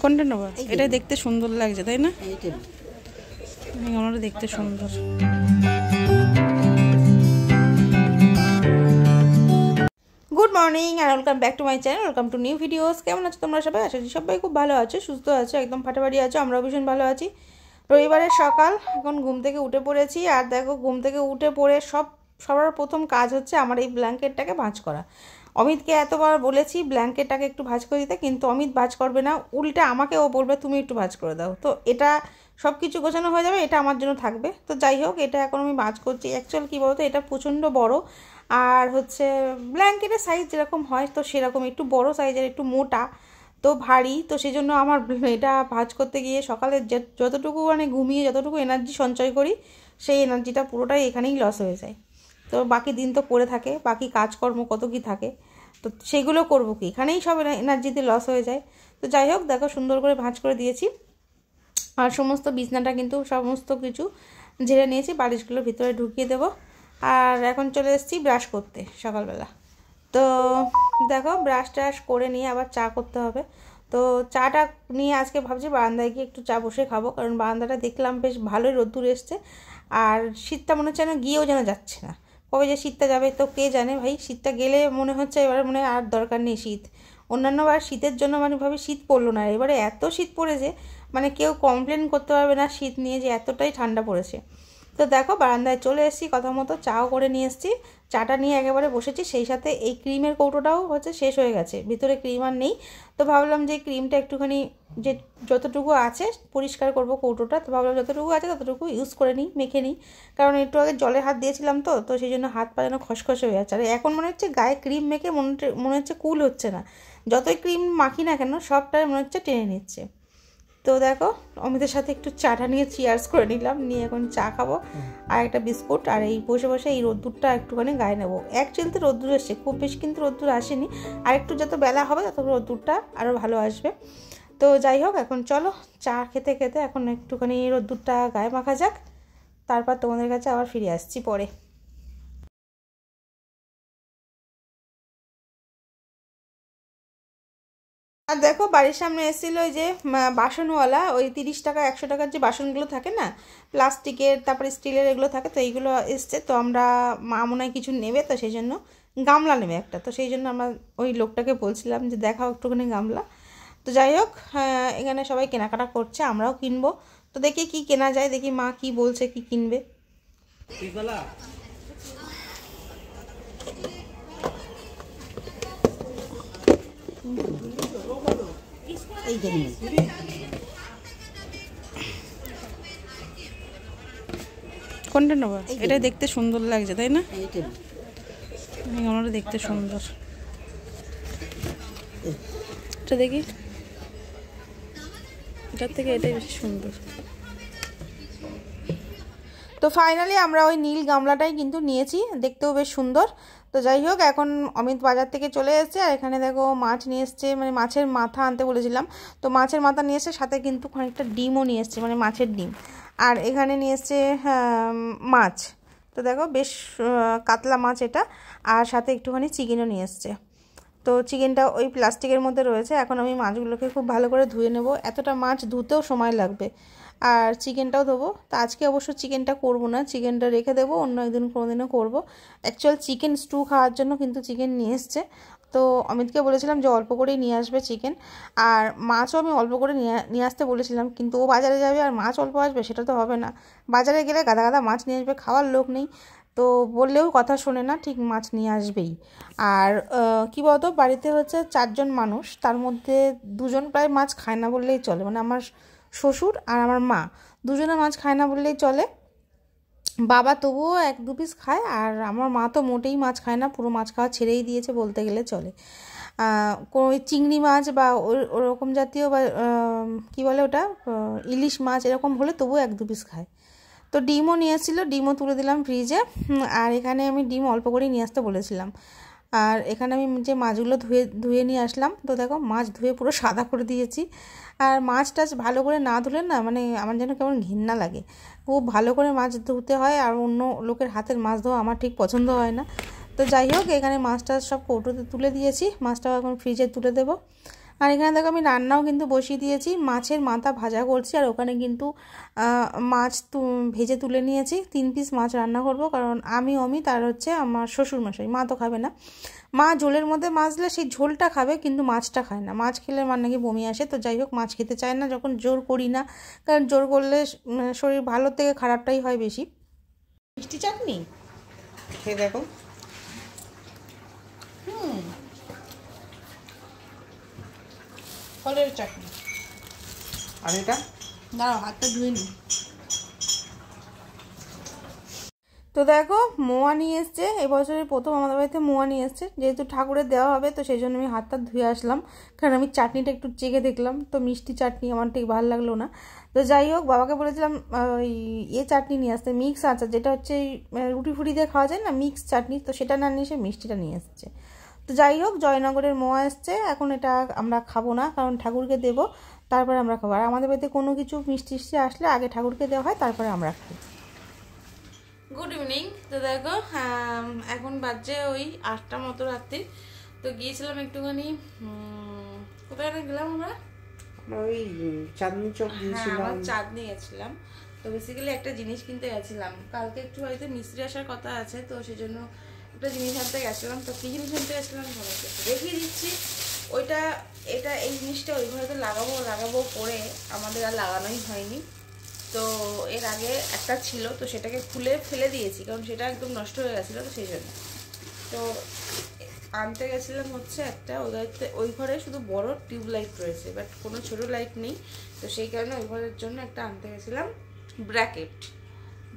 কোনটা নেবো? এটা দেখতে সুন্দর লাগছে তাই না? আমরা দেখতে সুন্দর। গুড মর্নিং আর welcome back to my channel, welcome to new videos. কেমন আছো তোমরা সবাই? আশা করি সবাই খুব ভালো আছো, সুস্থ আছো, একদম ফাটাফাটি আছো। আমরাও ভীষণ ভালো আছি। রবিবারের সকাল, এখন ঘুম থেকে উঠে পড়েছি। আর দেখো, ঘুম থেকে উঠে পড়ে সবার প্রথম কাজ হচ্ছে আমার এই ব্ল্যাঙ্কেটটাকে ভাঁজ করা। অমিতকে এতবার বলেছি ব্ল্যাঙ্কেটটাকে একটু ভাঁজ করে দিতে, কিন্তু অমিত ভাঁজ করবে না, উল্টে আমাকে ও বলবে তুমি একটু ভাঁজ করে দাও। তো এটা সব কিছু গোছানো হয়ে যাবে, এটা আমার জন্য থাকবে। তো যাই হোক, এটা এখন আমি ভাঁজ করছি। অ্যাকচুয়াল কী বলতো, এটা প্রচণ্ড বড়, আর হচ্ছে ব্ল্যাঙ্কেটের সাইজ যেরকম হয় তো সেরকম একটু বড় সাইজের, একটু মোটা, তো ভারী। তো সেই জন্য আমার এটা ভাঁজ করতে গিয়ে সকালে যতটুকু মানে ঘুমিয়ে যতটুকু এনার্জি সঞ্চয় করি, সেই এনার্জিটা পুরোটাই এখানেই লস হয়ে যায়। তো বাকি দিন তো পড়ে থাকে, বাকি কাজকর্ম কত কি থাকে, তো সেগুলো করবো কি, এখানেই সব এনার্জিতে লস হয়ে যায়। তো যাই হোক, দেখো সুন্দর করে ভাঁজ করে দিয়েছি। আর সমস্ত বিছনাটা কিন্তু সমস্ত কিছু ঝেড়ে নিয়েছি, বালিশগুলোর ভিতরে ঢুকিয়ে দেবো। আর এখন চলে এসেছি ব্রাশ করতে সকালবেলা। তো দেখো, ব্রাশ ট্রাশ করে নিয়ে আবার চা করতে হবে। তো চাটা নিয়ে আজকে ভাবছি বারান্দায় গিয়ে একটু চা বসে খাবো, কারণ বারান্দাটা দেখলাম বেশ ভালোই রোদ্দুর এসছে। আর শীতটা মনে হচ্ছে যেন গিয়েও যেন যাচ্ছে না, কবে যে শীতটা যাবে তো কে জানে ভাই। শীতটা গেলে মনে হচ্ছে এবার মনে হয় আর দরকার নেই শীত। অন্যান্যবার শীতের জন্য মানে ভাবে শীত পড়লো না, এবারে এত শীত পড়েছে মানে কেউ কমপ্লেন করতে পারবে না শীত নিয়ে, যে এতটাই ঠান্ডা পড়েছে। তো দেখো, বারান্দায় চলে এসেছি, কথা মতো চাও করে নিয়ে এসেছি। চাটা নিয়ে একেবারে বসেছি, সেই সাথে এই ক্রিমের কৌটোটাও হচ্ছে শেষ হয়ে গেছে, ভিতরে ক্রিম আর নেই। তো ভাবলাম যে ক্রিমটা একটুখানি যে যতটুকু আছে পরিষ্কার করব কৌটোটা, তো ভাবলাম যতটুকু আছে ততটুকু ইউজ করে নিই, মেখে নিই। কারণ একটু আগে জলে হাত দিয়েছিলাম, তো সেই জন্য হাত পা যেন খসখসে হয়ে যাচ্ছে। আর এখন মনে হচ্ছে গায়ে ক্রিম মেখে মনে হচ্ছে কুল হচ্ছে না, যতই ক্রিম মাখি না কেন সবটাই মনে হচ্ছে টেনে নিচ্ছে। তো দেখো, অমিতের সাথে একটু চাটা নিয়ে চিয়ার্স করে নিলাম, নিয়ে এখন চা খাবো আর একটা বিস্কুট। আর এই বসে বসে এই রোদ্দুরটা একটুখানি গায়ে নেবো। অ্যাকচুয়ালি তো রোদ্দুর এসছে, খুব বেশি কিন্তু রোদ্দুর আসেনি। আর একটু যত বেলা হবে তত রোদ্দুরটা আরও ভালো আসবে। তো যাই হোক, এখন চলো চা খেতে খেতে এখন একটুখানি রোদ্দুরটা গায়ে মাখা যাক, তারপর তোমাদের কাছে আবার ফিরে আসছি পরে। আর দেখো, বাড়ির সামনে এসেছিলো ওই যে বাসনওয়ালা, ওই 30 টাকা 100 টাকার যে বাসনগুলো থাকে না, প্লাস্টিকের তারপরে স্টিলের এগুলো থাকে, তো এইগুলো এসছে। তো আমরা মা মনে হয় কিছু নেবে, তো সেই জন্য গামলা নেবে একটা। তো সেই জন্য আমরা ওই লোকটাকে বলছিলাম যে দেখাও একটুখানি গামলা। তো যাই হোক, এখানে সবাই কেনাকাটা করছে, আমরাও কিনবো। তো দেখি কি কেনা যায়, দেখি মা কি বলছে কি কিনবে। কোনটা নেবো? এটা দেখতে সুন্দর লাগছে তাই না? আমরা দেখতে সুন্দর। এটা দেখি, এটার থেকে এটাই বেশি সুন্দর। তো ফাইনালি আমরা ওই নীল গামলাটাই কিন্তু নিয়েছি, দেখতেও বেশ সুন্দর। তো যাই হোক, এখন অমিত বাজার থেকে চলে এসেছে। আর এখানে দেখো মাছ নিয়ে এসছে, মানে মাছের মাথা আনতে বলেছিলাম, তো মাছের মাথা নিয়ে এসছে, সাথে কিন্তু খানিকটা ডিমও নিয়ে এসছে, মানে মাছের ডিম। আর এখানে নিয়ে এসছে মাছ। তো দেখো বেশ কাতলা মাছ এটা, আর সাথে একটুখানি চিকেনও নিয়ে এসছে। তো চিকেনটা ওই প্লাস্টিকের মধ্যে রয়েছে। এখন আমি মাছগুলোকে খুব ভালো করে ধুয়ে নেব, এতটা মাছ ধুতেও সময় লাগবে। আর চিকেনটাও দেবো। তো আজকে অবশ্য চিকেনটা করব না, চিকেনটা রেখে দেবো, অন্য একদিন কোনো দিনও করবো। অ্যাকচুয়াল চিকেন স্টু খাওয়ার জন্য কিন্তু চিকেন নিয়ে এসছে। তো অমিতকে বলেছিলাম যে অল্প করেই নিয়ে আসবে চিকেন, আর মাছও আমি অল্প করে নিয়ে আসতে বলেছিলাম, কিন্তু ও বাজারে যাবে আর মাছ অল্প আসবে, সেটা তো হবে না। বাজারে গেলে গাদা গাদা মাছ নিয়ে আসবে, খাওয়ার লোক নেই, তো বললেও কথা শোনে না, ঠিক মাছ নিয়ে আসবেই। আর কী বলতো, বাড়িতে হচ্ছে 4 জন মানুষ, তার মধ্যে 2 জন প্রায় মাছ খায় না বললেই চলে, মানে আমার শ্বশুর আর আমার মা, 2 জনে মাছ খায় না বললেই চলে। বাবা তবুও 1-2 পিস খায়, আর আমার মা তো মোটেই মাছ খায় না, পুরো মাছ খাওয়া ছেড়েই দিয়েছে বলতে গেলে চলে। কোনো চিংড়ি মাছ বা ওরকম জাতীয় বা কী বলে ওটা, ইলিশ মাছ এরকম হলে তবুও 1-2 পিস খায়। তো ডিমও নিয়ে এসেছিলো, ডিমও তুলে দিলাম ফ্রিজে। আর এখানে আমি ডিম অল্প করেই নিয়ে আসতে বলেছিলাম। আর এখানে আমি যে মাছগুলো ধুয়ে নিয়ে আসলাম, তো দেখো মাছ ধুয়ে পুরো সাদা করে দিয়েছি। আর মাছ টাছ ভালো করে না ধুলে না, মানে আমার যেন কেমন ঘৃণা লাগে। খুব ভালো করে মাছ ধুতে হয়, আর অন্য লোকের হাতের মাছ ধোয়া আমার ঠিক পছন্দ হয় না। তো যাই হোক, এখানে মাছটা সব কৌটোতে তুলে দিয়েছি, মাছটাও এখন ফ্রিজে তুলে দেবো। আর এখানে দেখো আমি রান্নাও কিন্তু বসিয়ে দিয়েছি, মাছের মাথা ভাজা করছি। আর ওখানে কিন্তু মাছ ভেজে তুলে নিয়েছি, 3 পিস মাছ রান্না করব, কারণ আমি অমিত আর হচ্ছে আমার শ্বশুরমশাই, মা তো খাবে না। মা ঝোলের মধ্যে মাছ দিলে সেই ঝোলটা খাবে, কিন্তু মাছটা খায় না, মাছ খেলে মার নাকি বমি আসে। তো যাই হোক, মাছ খেতে চায় না যখন জোর করি না, কারণ জোর করলে শরীর ভালো থেকে খারাপটাই হয় বেশি। মিষ্টি চাটনি খেয়ে দেখো। ফলের চাটনি। আর এটা দাঁড়াও, হাতটা ধুয়ে নি। তো দেখো মোয়া নিয়ে এসছে, এবছরের প্রথম আমাদের বাড়িতে মোয়া নিয়ে এসছে, যেহেতু ঠাকুরের দেওয়া হবে তো সেই জন্য আমি হাতটা ধুয়ে আসলাম, কারণ আমি চাটনিটা একটু চেখে দেখলাম, তো মিষ্টি চাটনি আমার ঠিক ভালো লাগলো না। তো যাই হোক, বাবাকে বলেছিলাম ওই চাটনি নিয়ে আসতে, মিক্স আচার, যেটা হচ্ছে রুটি ফুটি দিয়ে খাওয়া যায় না, মিক্স চাটনি, তো সেটা না নিয়ে এসে মিষ্টিটা নিয়ে এসছে। তো যাই হোক, জয়নগরের মোয়া এসছে, এখন এটা আমরা খাবো না, কারণ ঠাকুরকে দেবো, তারপরে আমরা খাবো। আর আমাদের বাড়িতে কোনো কিছু মিষ্টি আসলে আগে ঠাকুরকে দেওয়া হয়, তারপরে আমরা খাই। Good evening. তো দেখো এখন বাজছে ওই 8টা মতো রাত্রি। তো গিয়েছিলাম একটুখানি, কোথায় গেলাম আমরা, ওই চাঁদনি চক গিয়েছিলাম, চাঁদনি গেছিলাম। তো বেসিক্যালি একটা জিনিস কিনতে গেছিলাম, কালকে একটু হয়তো মিস্ত্রি আসার কথা আছে, তো সেই জন্য একটা জিনিস আনতে গেছিলাম। তো কী জিনিস আনতে গেছিলাম দেখিয়ে দিচ্ছি। এই জিনিসটা ওইভাবে তো লাগাবো করে আমাদের আর লাগানোই হয়নি। তো এর আগে একটা ছিল, তো সেটাকে খুলে ফেলে দিয়েছি, কারণ সেটা একদম নষ্ট হয়ে গেছিলো, তো সেই জন্য। তো আনতে গেছিলাম হচ্ছে একটা, ওই ঘরে শুধু বড় টিউবলাইট রয়েছে, বাট কোনো ছোট লাইট নেই, তো সেই কারণে ওই ঘরের জন্য একটা আনতে গেছিলাম ব্র্যাকেট,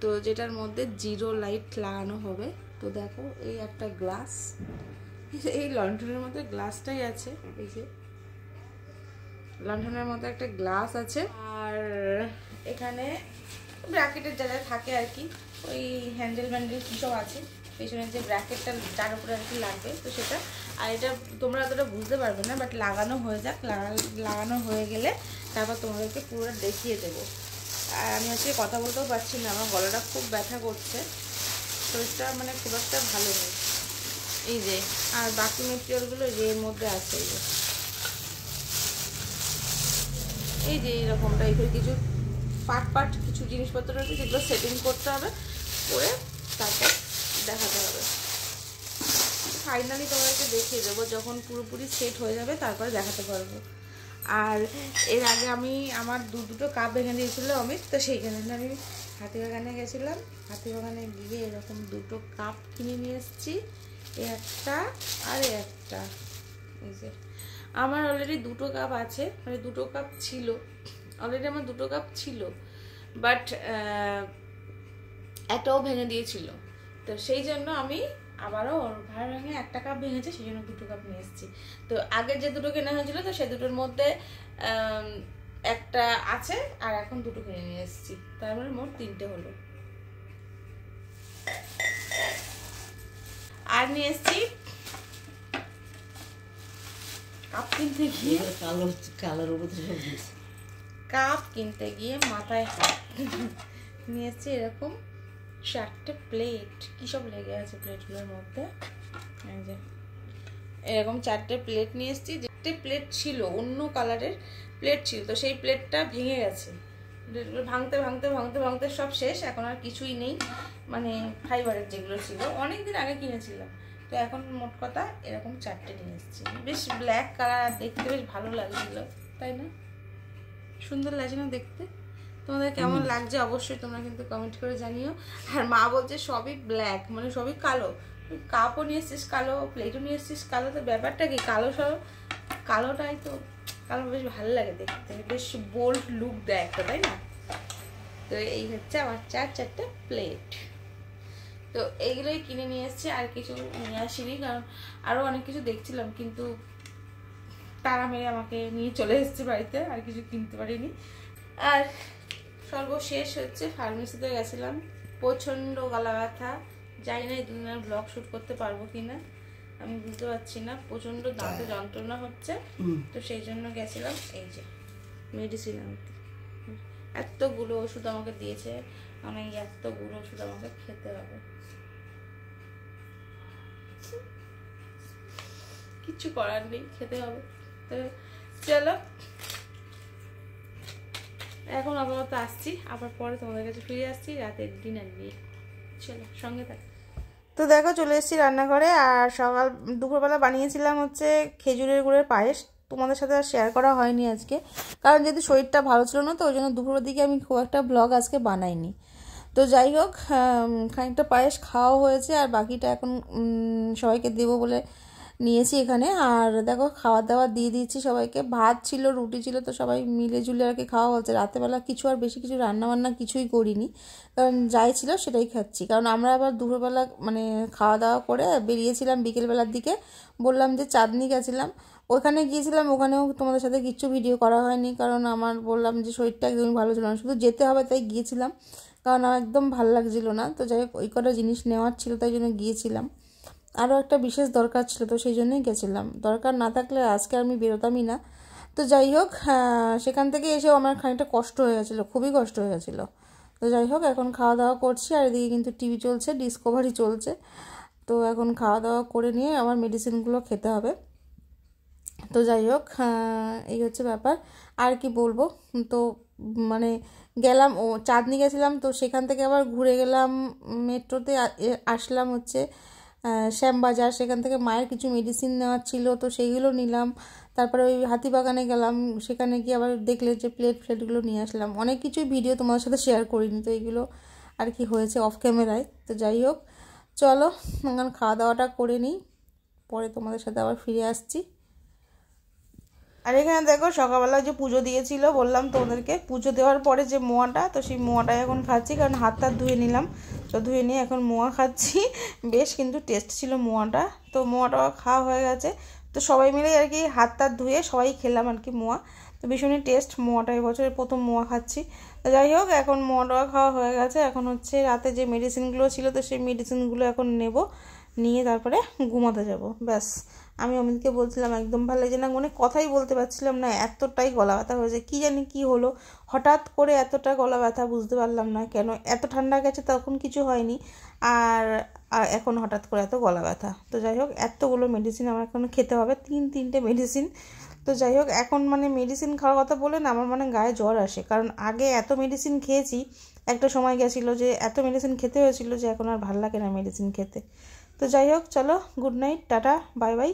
তো যেটার মধ্যে 0 লাইট লাগানো হবে। তো দেখো এই একটা গ্লাস, এই লণ্ঠনের মধ্যে গ্লাসটাই আছে, এই যে লণ্ঠনের মধ্যে একটা গ্লাস আছে। আর এখানে ব্র্যাকেটের যা যা থাকে আর কি, ওই হ্যান্ডেল কী সব আছে, পেছনের যে ব্র্যাকেটটা যার উপরে আর কি লাগবে, তো সেটা। আর এটা তোমরা অতটা বুঝতে পারবে না, বাট লাগানো হয়ে যাক, লাগানো হয়ে গেলে তারপর তোমাদেরকে পুরো দেখিয়ে দেবো। আর আমি আজকে কথা বলতেও পারছি না, আমার গলাটা খুব ব্যথা করছে, শরীরটা মানে খুব একটা ভালো নেই। এই যে, আর বাকি মেটেরিয়ালগুলো যে এর মধ্যে আছে, এই যে এইরকম টাইপের কিছু পার্ট কিছু জিনিসপত্র রয়েছে, যেগুলো সেটিং করতে হবে, করে তারপর দেখাতে হবে। ফাইনালি তোমাদেরকে দেখিয়ে দেবো যখন পুরোপুরি সেট হয়ে যাবে, তারপরে দেখাতে পারবো। আর এর আগে আমি আমার দুটো কাপ ভেঙে দিয়েছিল অমিত, তো সেইখানে আমি হাতিবাগানে গেছিলাম, হাতিবাগানে গিয়ে এরকম 2টো কাপ কিনে নিয়ে এসেছি, একটা আর একটা। এই যে আমার অলরেডি 2টো কাপ আছে, মানে 2টো কাপ ছিল অলরেডি, আমার 2টো কাপ ছিল, বাট একটাও ভেঙে দিয়েছিল, তো সেই জন্য আমি আবারও ভাড়া ভেঙে একটা কাপ ভেঙেছে, সেই জন্য 2টো কাপ নিয়ে এসেছি। তো আগের যে 2টো কেনা হয়েছিল, তো সে 2টোর মধ্যে একটা আছে, আর এখন 2টো কিনে নিয়ে এসেছি, তার মানে মোট 3টে হলো। আর নিয়ে এসেছি কাপ কিনতে গিয়ে, কাপ কিনতে গিয়ে মাথায় হাত নিয়ে এসেছি এরকম 4টে প্লেট, কী সব লেগে আছে প্লেটগুলোর মধ্যে, এই যে এরকম 4টে প্লেট নিয়ে এসেছি। যেটা প্লেট ছিল অন্য কালারের প্লেট ছিল, তো সেই প্লেটটা ভেঙে গেছে, ভাঙতে ভাঙতে ভাঙতে ভাঙতে সব শেষ, এখন আর কিছুই নেই, মানে ফাইবারের যেগুলো ছিল অনেক দিন আগে কিনেছিলাম। তো এখন মোট কথা এরকম 4টে নিয়ে এসেছি, বেশ ব্ল্যাক কালার, দেখতে বেশ ভালো লাগছিল, তাই না? সুন্দর লাগছে না দেখতে? তোমাদের কেমন লাগছে অবশ্যই তোমরা কিন্তু কমেন্ট করে জানিও। আর মা বলছে সবই ব্ল্যাক, মানে সবই কালো, কাপও নিয়ে এসছিস কালো, প্লেটও নিয়ে এসছিস কালো, তো ব্যাপারটা কি? কালো সব কালোটাই তো, কালো বেশ ভালো লাগে দেখতে, বেশ বোল্ড লুক দেয় একটা, তাই না? তো এই হচ্ছে আমার 4টে প্লেট। তো এইগুলোই কিনে নিয়ে এসছি, আর কিছু নিয়ে আসিনি, কারণ আরও অনেক কিছু দেখছিলাম, কিন্তু তারা মেরে আমাকে নিয়ে চলে এসছে বাড়িতে, আর কিছু কিনতে পারিনি। আর সর্বশেষ হচ্ছে ফার্মেসিতে গেছিলাম, প্রচণ্ড গলা ব্যথা, জানি না এই 2 দিনের ব্লগ শ্যুট করতে পারবো কিনা, আমি বুঝতে পারছি না, প্রচণ্ড দাঁতে যন্ত্রণা হচ্ছে, তো সেই জন্য গেছিলাম। এই যে মেডিসিন আনতে, এতগুলো ওষুধ আমাকে দিয়েছে, মানে এতগুলো ওষুধ আমাকে খেতে হবে, কিচ্ছু করার নেই, খেতে হবে। তো চলো এখন আপাতত আসছি, আবার পরে তোমাদের কাছে ফিরে আসছি রাতের ডিনার নিয়ে। চলো সঙ্গে থাক। তো দেখো চলে এসেছি রান্নাঘরে, আর দুপুরবেলা বানিয়েছিলাম হচ্ছে খেজুরের গুড়ের পায়েস। তোমাদের সাথে আর শেয়ার করা হয়নি আজকে, কারণ যেহেতু শরীরটা ভালো ছিল না, তো ওই জন্য দুপুরের দিকে আমি খুব একটা ব্লগ আজকে বানাইনি। তো যাই হোক, খানিকটা পায়েস খাওয়া হয়েছে, আর বাকিটা এখন সবাইকে দেবো বলে নিয়েছি এখানে। আর দেখো খাওয়া দাওয়া দিয়ে দিয়েছি সবাইকে, ভাত ছিল, রুটি ছিল, তো সবাই মিলে ঝুলে আর কি খাওয়া হচ্ছে। রাতেরবেলা কিছু আর বেশি কিছু রান্নাবান্না কিছুই করিনি, কারণ যাই ছিল সেটাই খাচ্ছি। কারণ আমরা আবার দুপুরবেলা মানে খাওয়া দাওয়া করে বেরিয়েছিলাম বিকেলবেলার দিকে, বললাম যে চাঁদনি গেছিলাম, ওখানে গিয়েছিলাম। ওখানেও তোমাদের সাথে কিচ্ছু ভিডিও করা হয়নি, কারণ আমার বললাম যে শরীরটা একদমই ভালো ছিল না, শুধু যেতে হবে তাই গিয়েছিলাম, কারণ আমার একদম ভালো লাগছিল না। তো যাই হোক ওই কটা জিনিস নেওয়ার ছিল তাই জন্য গিয়েছিলাম, আরও একটা বিশেষ দরকার ছিল, তো সেই জন্যই গেছিলাম। দরকার না থাকলে আজকে আমি বেরোতামই না। তো যাই হোক, সেখান থেকে এসেও আমার খানিকটা কষ্ট হয়ে গেছিলো, খুবই কষ্ট হয়ে গেছিলো। তো যাই হোক এখন খাওয়া দাওয়া করছি, আর এদিকে কিন্তু টিভি চলছে, ডিসকভারি চলছে। তো এখন খাওয়া দাওয়া করে নিয়ে আমার মেডিসিনগুলো খেতে হবে। তো যাই হোক, এই হচ্ছে ব্যাপার, আর কি বলবো। তো মানে গেলাম, চাঁদনি গেছিলাম, তো সেখান থেকে আবার ঘুরে গেলাম মেট্রোতে, আসলাম হচ্ছে শ্যামবাজার। সেখান থেকে মায়ের কিছু মেডিসিন নেওয়ার ছিল, তো সেইগুলো নিলাম। তারপরে ওই হাতিবাগানে গেলাম, সেখানে গিয়ে আবার দেখলে যে প্লেটগুলো নিয়ে আসলাম। অনেক কিছুই ভিডিও তোমাদের সাথে শেয়ার করিনি, তো এইগুলো আর কি হয়েছে অফ ক্যামেরায়। তো যাই হোক চলো এখন খাওয়া দাওয়াটা করে নিই, পরে তোমাদের সাথে আবার ফিরে আসছি। আর এখানে দেখো সকালবেলা যে পুজো দিয়েছিল বললাম তোমাদেরকে, পুজো দেওয়ার পরে যে মোয়াটা, তো সেই মোয়াটাই এখন খাচ্ছি, কারণ হাত ধুয়ে নিলাম। তো ধুয়ে নিয়ে এখন মোয়া খাচ্ছি, বেশ কিন্তু টেস্ট ছিল মোয়াটা। তো মোয়াটা খাওয়া হয়ে গেছে, তো সবাই মিলে আর কি হাত ধুয়ে সবাই খেলাম আর কি মোয়া। তো ভীষণই টেস্ট মোয়াটা, এবছরের প্রথম মোয়া খাচ্ছি। তো যাই হোক এখন মোয়াটা খাওয়া হয়ে গেছে, এখন হচ্ছে রাতে যে মেডিসিনগুলো ছিল, তো সেই মেডিসিনগুলো এখন নেব, নিয়ে তারপরে ঘুমাতে যাব। ব্যাস, আমি অমিতকে বলছিলাম একদম ভালো লাগছে না, মানে কথাই বলতে পারছিলাম না, এতটাই গলা ব্যথা হয়েছে। কি জানি কি হলো, হঠাৎ করে এতটা গলা ব্যথা, বুঝতে পারলাম না কেন। এত ঠান্ডা গেছে তখন কিছু হয়নি, আর এখন হঠাৎ করে এত গলা ব্যথা। তো যাই হোক এতগুলো মেডিসিন আমার এখন খেতে হবে, তিনটে মেডিসিন। তো যাই হোক এখন মানে মেডিসিন খাওয়ার কথা বলে না আমার মানে গায়ে জ্বর আসে, কারণ আগে এত মেডিসিন খেয়েছি, একটা সময় গেছিলো যে এত মেডিসিন খেতে হয়েছিল যে এখন আর ভালো লাগে না মেডিসিন খেতে। তো যাই হোক চলো, good night, tata, bye bye.